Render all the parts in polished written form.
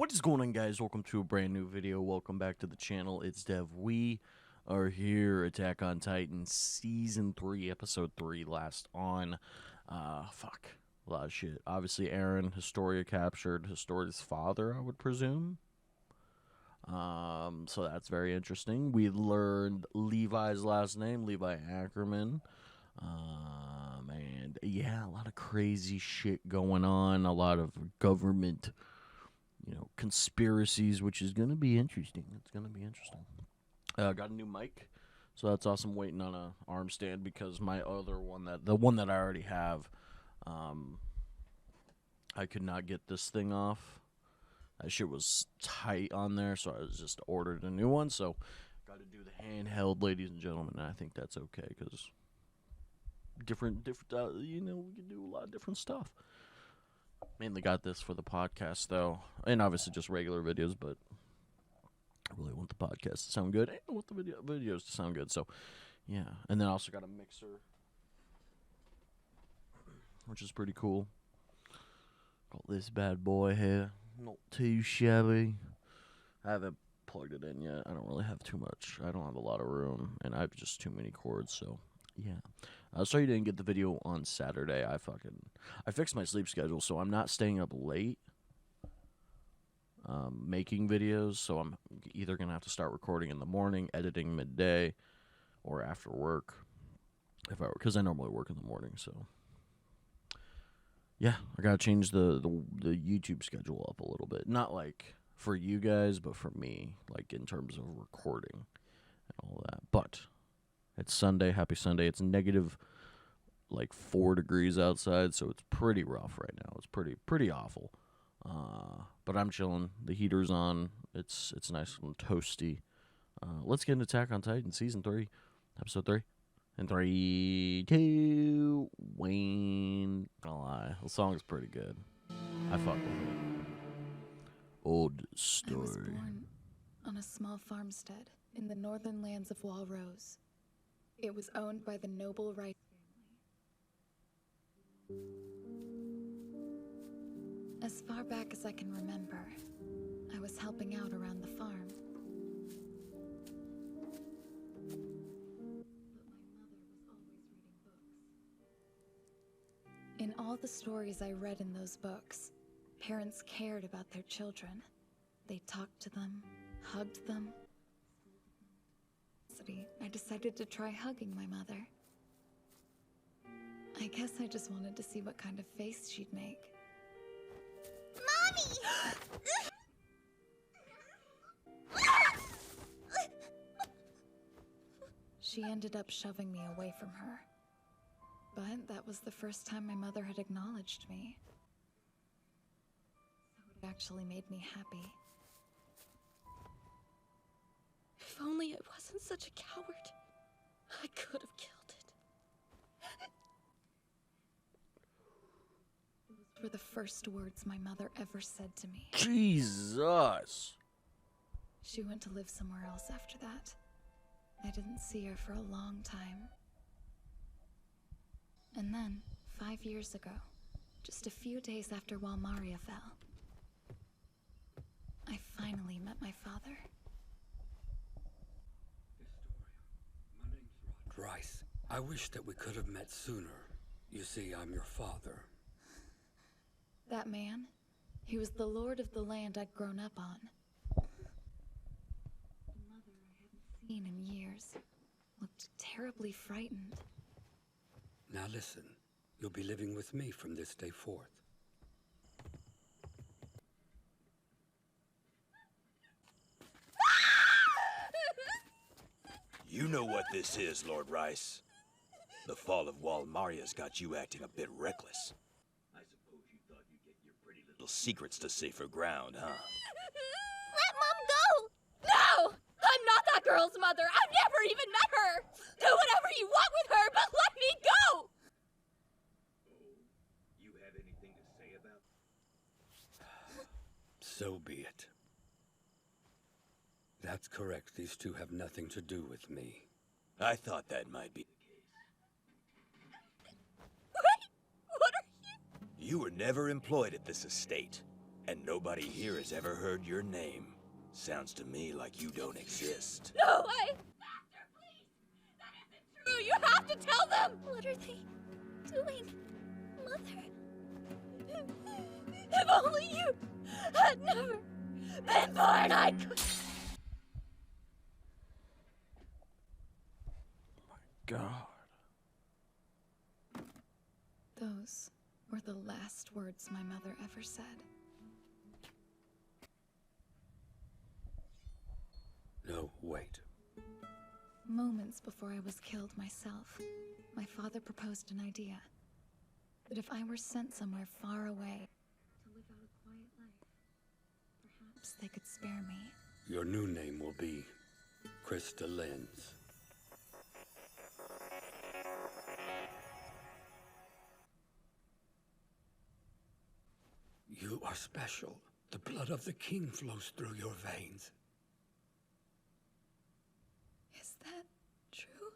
What is going on, guys? Welcome to a brand new video. Welcome back to the channel. It's Dev. We are here, Attack on Titan Season 3, Episode 3, last on. A lot of shit. Obviously, Eren, Historia captured Historia's father, I would presume. So that's very interesting. We learned Levi's last name, Levi Ackerman. And yeah, a lot of crazy shit going on. A lot of government conspiracies, which is going to be interesting. It's going to be interesting. Got a new mic, so that's awesome. Waiting on a arm stand because my other one, the one that I already have, I could not get this thing off. That shit was tight on there, so I just ordered a new one. So, got to do the handheld, ladies and gentlemen. And I think that's okay because different, we can do a lot of different stuff. Mainly got this for the podcast, though, and obviously just regular videos, but I really want the podcast to sound good, and I want the videos to sound good, so, yeah. And then I also got a mixer, which is pretty cool. Got this bad boy here, not too shabby. I haven't plugged it in yet. I don't really have too much. I don't have a lot of room, and I have just too many cords, so, yeah. Sorry you didn't get the video on Saturday. I fixed my sleep schedule, so I'm not staying up late making videos, so I'm either going to have to start recording in the morning, editing midday, or after work, because I normally work in the morning, so. Yeah, I got to change the YouTube schedule up a little bit. Not like for you guys, but for me, like in terms of recording and all that. But it's Sunday. Happy Sunday. It's negative, like 4 degrees outside, so it's pretty rough right now. It's pretty awful. But I'm chilling. The heater's on. It's nice and toasty. Let's get into Attack on Titan Season 3, Episode 3. And 3, 2, Wayne. Don't lie. The song's pretty good. I fuck with it. Old story. I was born on a small farmstead in the northern lands of Walrose. It was owned by the noble Rice family. As far back as I can remember, I was helping out around the farm. But my mother was always reading books. In all the stories I read in those books, parents cared about their children. They talked to them, hugged them. I decided to try hugging my mother. I guess I just wanted to see what kind of face she'd make. Mommy! She ended up shoving me away from her. But that was the first time my mother had acknowledged me. So it actually made me happy. If only I wasn't such a coward, I could have killed it. Those were the first words my mother ever said to me. Jesus! She went to live somewhere else after that. I didn't see her for a long time. And then, 5 years ago, just a few days after Walmaria fell, I finally met my father. My name's Rice. I wish that we could have met sooner. You see, I'm your father. That man, he was the lord of the land I'd grown up on. The mother I hadn't seen in years looked terribly frightened. Now listen, you'll be living with me from this day forth. You know what this is, Lord Rice. The fall of Walmaria's got you acting a bit reckless. I suppose you thought you'd get your pretty little secrets to safer ground, huh? Let Mom go! No! I'm not that girl's mother! I've never even met her! Do whatever you want with her, but let me go! Oh, you have anything to say about So be it. That's correct. These two have nothing to do with me. I thought that might be the case. Wait! What are you? You were never employed at this estate. And nobody here has ever heard your name. Sounds to me like you don't exist. No way! Master, please! That isn't true! You have to tell them! What are they doing, Mother? If only you had never been born, I could... God. Those were the last words my mother ever said. No, wait. Moments before I was killed myself, my father proposed an idea. That if I were sent somewhere far away to live out a quiet life, perhaps they could spare me. Your new name will be Krista Lenz. You are special. The blood of the king flows through your veins. Is that true?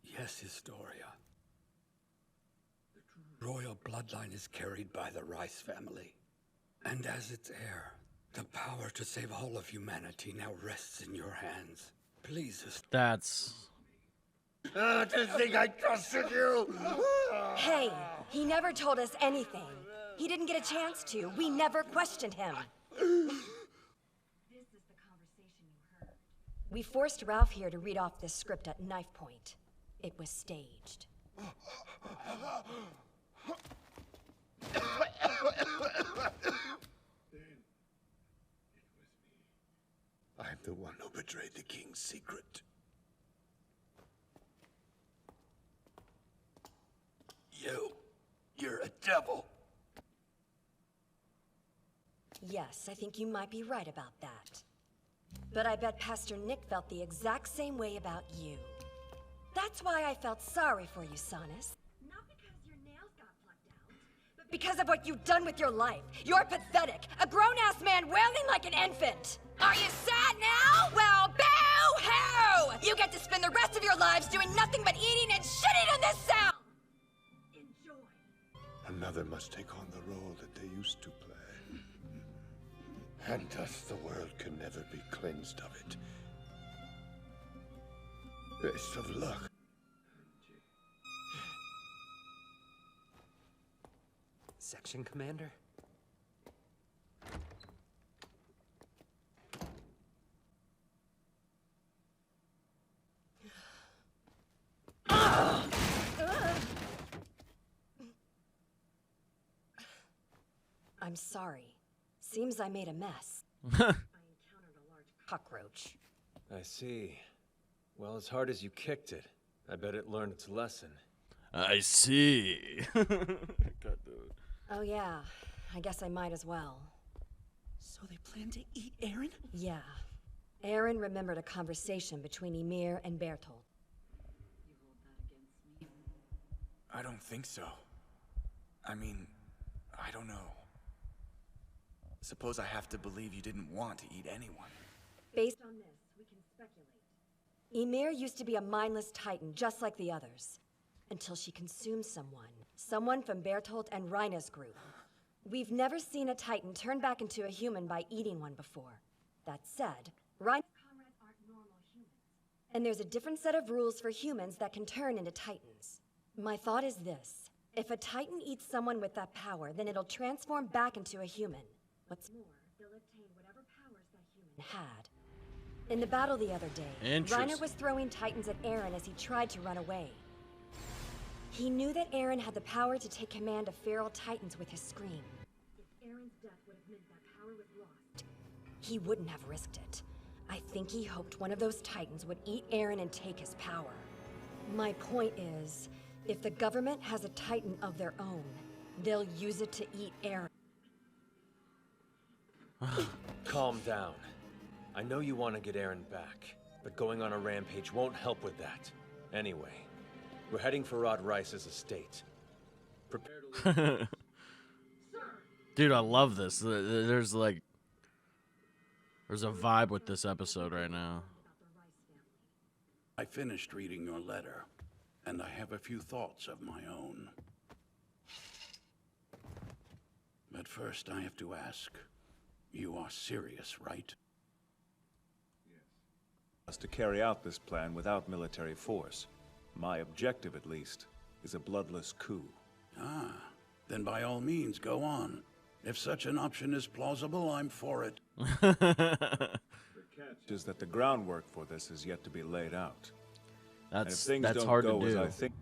Yes, Historia. The true royal bloodline is carried by the Rice family. And as its heir, the power to save all of humanity now rests in your hands. Please, That's... To think I trusted you! Hey, he never told us anything. He didn't get a chance to. We never questioned him. This is the conversation you heard. We forced Ralph here to read off this script at knife point. It was staged. I'm the one who betrayed the king's secret. You're a devil. Yes, I think you might be right about that. But I bet Pastor Nick felt the exact same way about you. That's why I felt sorry for you, Sonis. Not because your nails got plucked out, but because of what you've done with your life. You're pathetic. A grown-ass man wailing like an infant. Are you sad now? Well, boo-hoo! You get to spend the rest of your lives doing nothing but eating and shitting in this cell! Enjoy. Another must take on the role that they used to play. And thus the world can never be cleansed of it. Best of luck. Section Commander? I'm sorry. Seems I made a mess. I encountered a large cockroach. I see. Well, as hard as you kicked it, I bet it learned its lesson. I see. God, dude. Oh yeah, I guess I might as well. So they plan to eat Aaron? Yeah. Aaron remembered a conversation between Ymir and Bertolt. You hold that against me? I don't think so. I mean, I don't know. Suppose I have to believe you didn't want to eat anyone. Based on this, we can speculate. Ymir used to be a mindless titan, just like the others. Until she consumed someone. Someone from Bertolt and Reina's group. We've never seen a titan turn back into a human by eating one before. That said, Reina's comrades aren't normal humans. And there's a different set of rules for humans that can turn into titans. My thought is this. If a titan eats someone with that power, then it'll transform back into a human. What's more, they'll obtain whatever powers that human had. In the battle the other day, Interesting. Reiner was throwing titans at Aaron as he tried to run away. He knew that Aaron had the power to take command of feral titans with his scream. If Aaron's death would have meant that power was lost, he wouldn't have risked it. I think he hoped one of those titans would eat Aaron and take his power. My point is, if the government has a titan of their own, they'll use it to eat Aaron. Calm down. I know you want to get Aaron back, but going on a rampage won't help with that. Anyway, we're heading for Rod Rice's estate. Prepare to leave. Dude, I love this. There's like... There's a vibe with this episode right now. I finished reading your letter, and I have a few thoughts of my own. But first I have to ask, you are serious, right? Us to carry out this plan without military force. My objective, at least, is a bloodless coup. Ah, then by all means, go on. If such an option is plausible, I'm for it. The catch is that the groundwork for this is yet to be laid out. And if things That's don't hard go to as do. I think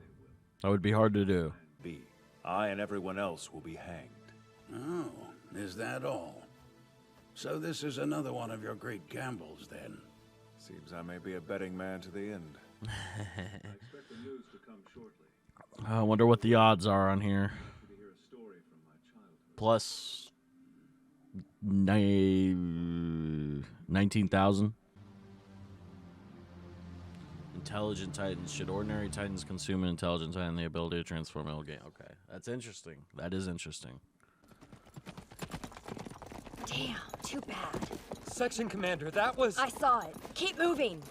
That would be hard to do. be, I and everyone else will be hanged. Oh, is that all? So this is another one of your great gambles, then? Seems I may be a betting man to the end. I expect the news to come shortly. I wonder what the odds are on here. Plus 19,000. Intelligent Titans. Should ordinary Titans consume an intelligent Titan the ability to transform L game? Okay, that's interesting. That is interesting. Damn, too bad. Section Commander, that was... I saw it. Keep moving.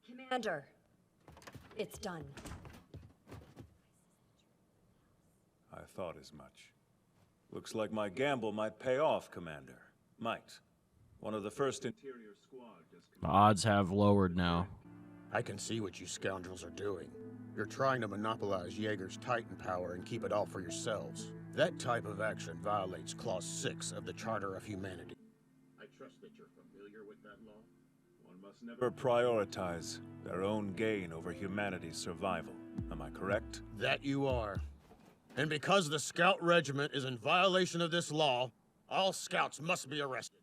Commander, it's done. I thought as much. Looks like my gamble might pay off, Commander. Might. One of the first interior squad just... The odds have lowered now. I can see what you scoundrels are doing. You're trying to monopolize Jaeger's Titan power and keep it all for yourselves. That type of action violates Clause 6 of the Charter of Humanity. I trust that you're familiar with that law. One must never prioritize their own gain over humanity's survival. Am I correct? That you are. And because the Scout Regiment is in violation of this law, all Scouts must be arrested.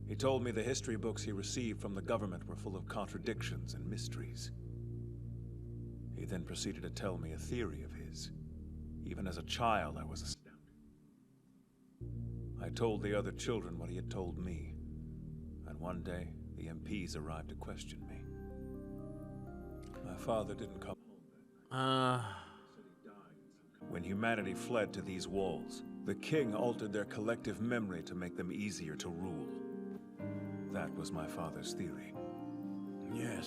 He told me the history books he received from the government were full of contradictions and mysteries. He then proceeded to tell me a theory of his. Even as a child, I was astounded. I told the other children what he had told me, and one day, the MPs arrived to question me. My father didn't come home then. When humanity fled to these walls, the king altered their collective memory to make them easier to rule. That was my father's theory. Yes. I can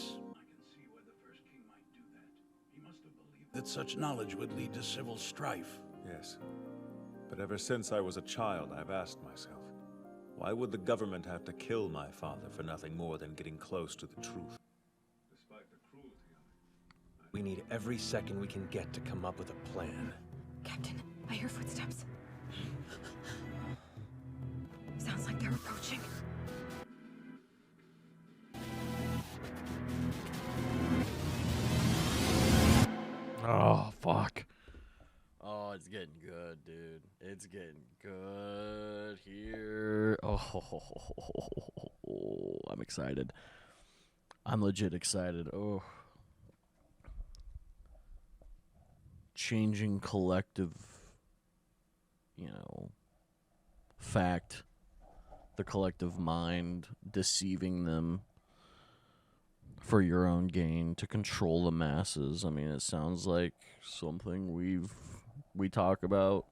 see why the first king might do that. He must have believed that such knowledge would lead to civil strife. Yes. But ever since I was a child, I've asked myself, why would the government have to kill my father for nothing more than getting close to the truth? Despite the cruelty of it, we need every second we can get to come up with a plan. Captain, I hear footsteps. Sounds like they're approaching. Oh, fuck. Oh, it's getting good, dude. It's getting good here. Oh, I'm excited. I'm legit excited. Oh. Changing collective, fact. The collective mind, deceiving them for your own gain to control the masses. I mean, it sounds like something we talk about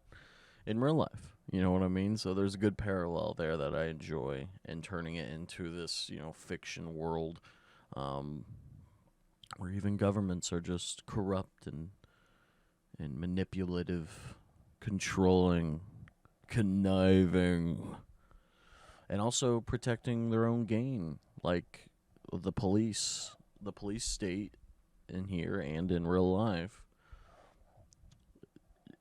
in real life. You know what I mean? So there's a good parallel there that I enjoy, and turning it into this, fiction world, where even governments are just corrupt and manipulative, controlling, conniving, and also protecting their own gain, like the police state in here and in real life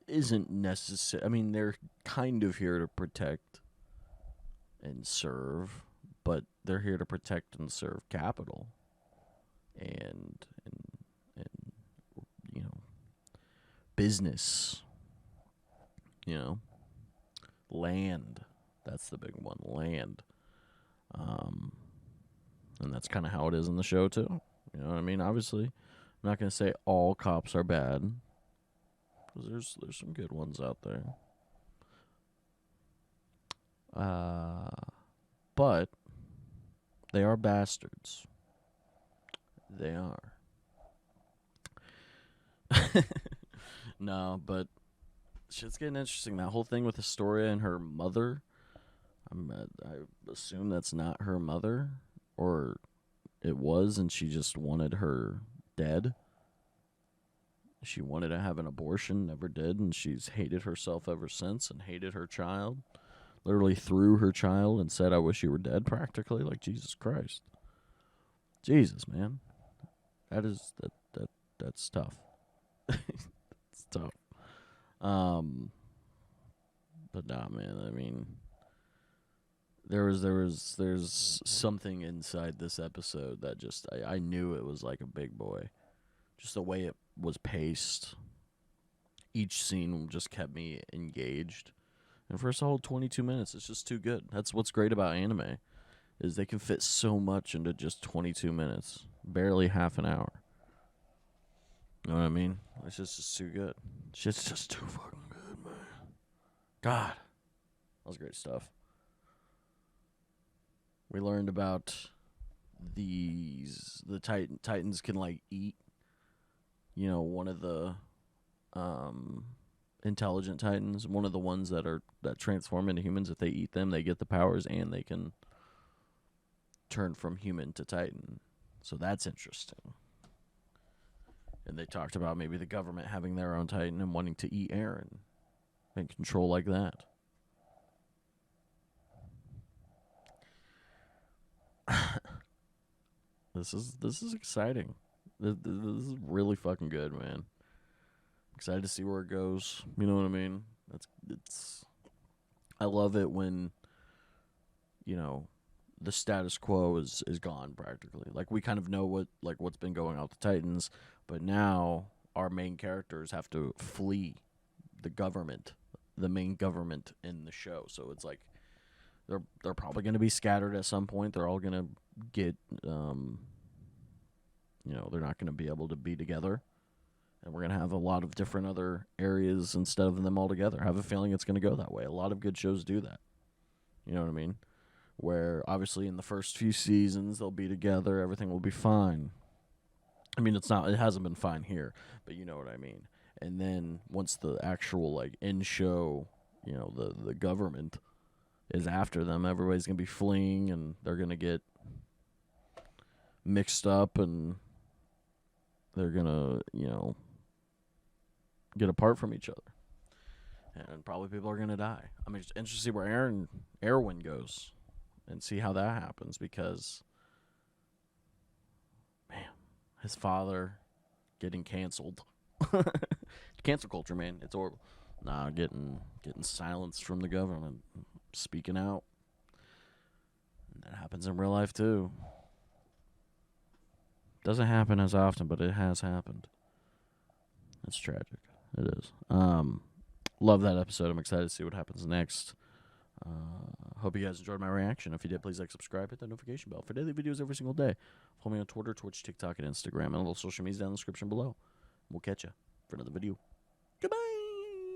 isn't necessary. I mean, they're kind of here to protect and serve, but they're here to protect and serve capital and business, land. That's the big one, land. And that's kind of how it is in the show, too. You know what I mean? Obviously, I'm not going to say all cops are bad, because there's some good ones out there. But they are bastards. They are. No, but shit's getting interesting. That whole thing with Astoria and her mother, I assume that's not her mother, or it was, and she just wanted her dead. She wanted to have an abortion, never did, and she's hated herself ever since and hated her child. Literally threw her child and said, I wish you were dead, practically. Like, Jesus Christ. Jesus, man. That's tough. It's tough. But nah, man, I mean, there's something inside this episode that just, I knew it was like a big boy. Just the way it was paced. Each scene just kept me engaged. And for a solid 22 minutes, it's just too good. That's what's great about anime, is they can fit so much into just 22 minutes. Barely half an hour. You know what I mean? It's just too good. Shit's just too fucking good, man. God. That was great stuff. We learned about the Titans can, like, eat. You know, one of the intelligent Titans, one of the ones that transform into humans, if they eat them, they get the powers and they can turn from human to Titan. So that's interesting. And they talked about maybe the government having their own Titan and wanting to eat Eren and control like that. This is exciting. This is really fucking good, man. Excited to see where it goes. You know what I mean? I love it when, you know, the status quo is gone practically. Like, we kind of know what's been going on with the Titans, but now our main characters have to flee the government, the main government in the show. So it's like they're probably going to be scattered at some point. They're all going to get you know, they're not going to be able to be together. And we're going to have a lot of different other areas instead of them all together. I have a feeling it's going to go that way. A lot of good shows do that. You know what I mean? Where, obviously, in the first few seasons, they'll be together. Everything will be fine. I mean, it hasn't been fine here, but you know what I mean. And then, once the actual, like, in-show, you know, the government is after them, everybody's going to be fleeing, and they're going to get mixed up, and they're going to, you know, get apart from each other. And probably people are going to die. I mean, it's interesting to see where Erwin goes and see how that happens, because, man, his father getting canceled. Cancel culture, man. It's horrible. Nah, getting silenced from the government. Speaking out. And that happens in real life, too. Doesn't happen as often, but it has happened. It's tragic. It is. Love that episode. I'm excited to see what happens next. Hope you guys enjoyed my reaction. If you did, please like, subscribe, hit that notification bell for daily videos every single day. Follow me on Twitter, Twitch, TikTok, and Instagram, and all the social medias down in the description below. We'll catch you for another video.